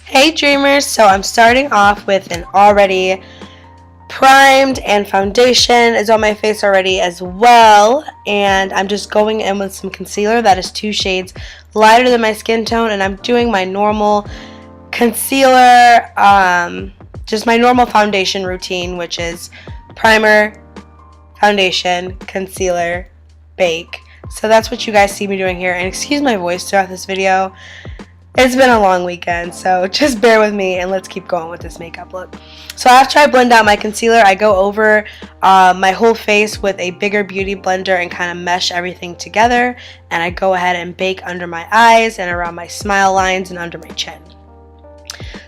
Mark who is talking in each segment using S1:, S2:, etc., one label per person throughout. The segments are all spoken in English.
S1: Hey dreamers, so I'm starting off with an already primed and foundation is on my face already as well, and I'm just going in with some concealer that is 2 shades lighter than my skin tone, and I'm doing my normal concealer, just my normal foundation routine, which is primer, foundation, concealer, bake. So that's what you guys see me doing here, and excuse my voice throughout this video. It's been a long weekend, so just bear with me and let's keep going with this makeup look. So after I blend out my concealer, I go over my whole face with a bigger beauty blender and kind of mesh everything together. And I go ahead and bake under my eyes and around my smile lines and under my chin.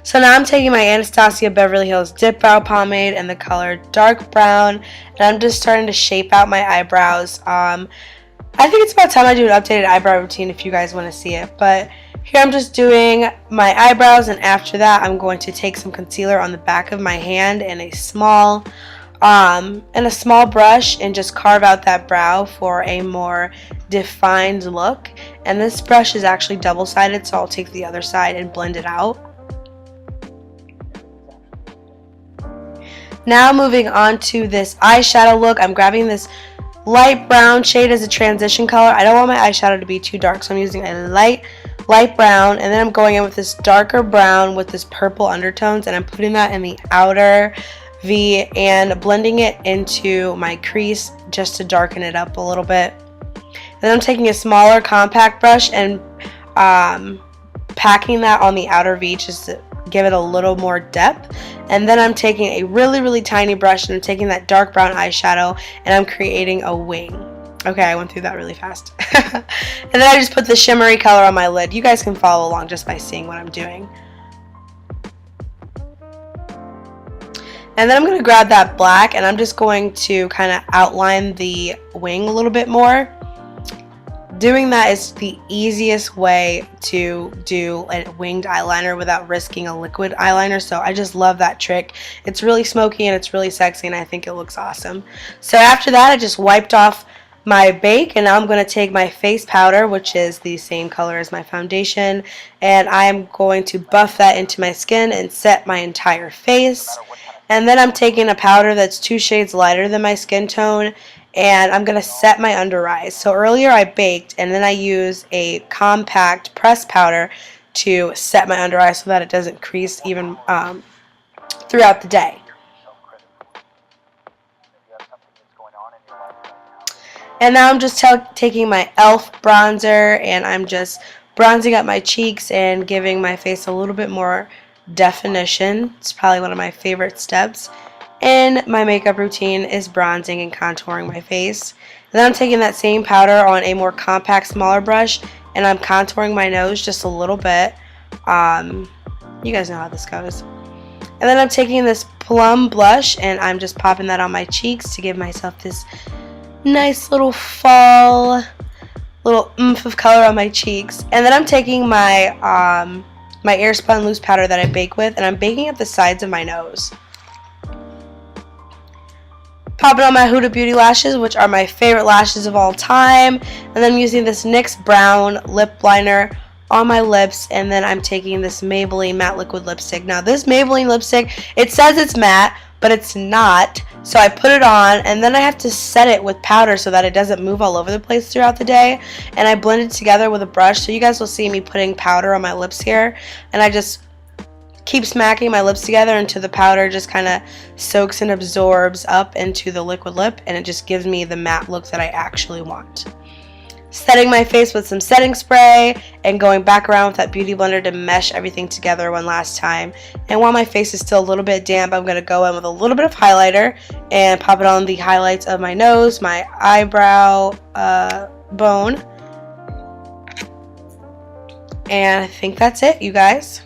S1: So now I'm taking my Anastasia Beverly Hills Dip Brow Pomade in the color dark brown, and I'm just starting to shape out my eyebrows. I think it's about time I do an updated eyebrow routine if you guys want to see it, but here I'm just doing my eyebrows, and after that I'm going to take some concealer on the back of my hand and a small brush and just carve out that brow for a more defined look. And this brush is actually double-sided, so I'll take the other side and blend it out. Now moving on to this eyeshadow look, I'm grabbing this light brown shade as a transition color. I don't want my eyeshadow to be too dark, so I'm using a light brown, and then I'm going in with this darker brown with this purple undertones, and I'm putting that in the outer V and blending it into my crease just to darken it up a little bit. And then I'm taking a smaller compact brush and packing that on the outer V just to give it a little more depth. And then I'm taking a really tiny brush and I'm taking that dark brown eyeshadow and I'm creating a wing. Okay, I went through that really fast. And then I just put the shimmery color on my lid. You guys can follow along just by seeing what I'm doing. And then I'm going to grab that black and I'm just going to kind of outline the wing a little bit more. Doing that is the easiest way to do a winged eyeliner without risking a liquid eyeliner, so I just love that trick. It's really smoky and it's really sexy and I think it looks awesome. So after that I just wiped off my bake, and now I'm going to take my face powder, which is the same color as my foundation, and I'm going to buff that into my skin and set my entire face. And then I'm taking a powder that's 2 shades lighter than my skin tone, and I'm going to set my under eyes. So earlier I baked, and then I use a compact press powder to set my under eyes so that it doesn't crease even throughout the day. And now I'm just taking my e.l.f. bronzer and I'm just bronzing up my cheeks and giving my face a little bit more definition. It's probably one of my favorite steps in my makeup routine is bronzing and contouring my face. And then I'm taking that same powder on a more compact, smaller brush and I'm contouring my nose just a little bit. You guys know how this goes. And then I'm taking this plum blush and I'm just popping that on my cheeks to give myself this nice little fall little oomph of color on my cheeks. And then I'm taking my my airspun loose powder that I bake with and I'm baking at the sides of my nose. Pop it on my Huda Beauty lashes, which are my favorite lashes of all time, and then I'm using this NYX brown lip liner on my lips, and then I'm taking this Maybelline matte liquid lipstick. Now this Maybelline lipstick, it says it's matte, but it's not, so I put it on and then I have to set it with powder so that it doesn't move all over the place throughout the day, and I blend it together with a brush, so you guys will see me putting powder on my lips here, and I just keep smacking my lips together until the powder just kind of soaks and absorbs up into the liquid lip, and it just gives me the matte look that I actually want. Setting my face with some setting spray and going back around with that beauty blender to mesh everything together one last time. And while my face is still a little bit damp, I'm going to go in with a little bit of highlighter and pop it on the highlights of my nose, my eyebrow bone. And I think that's it, you guys.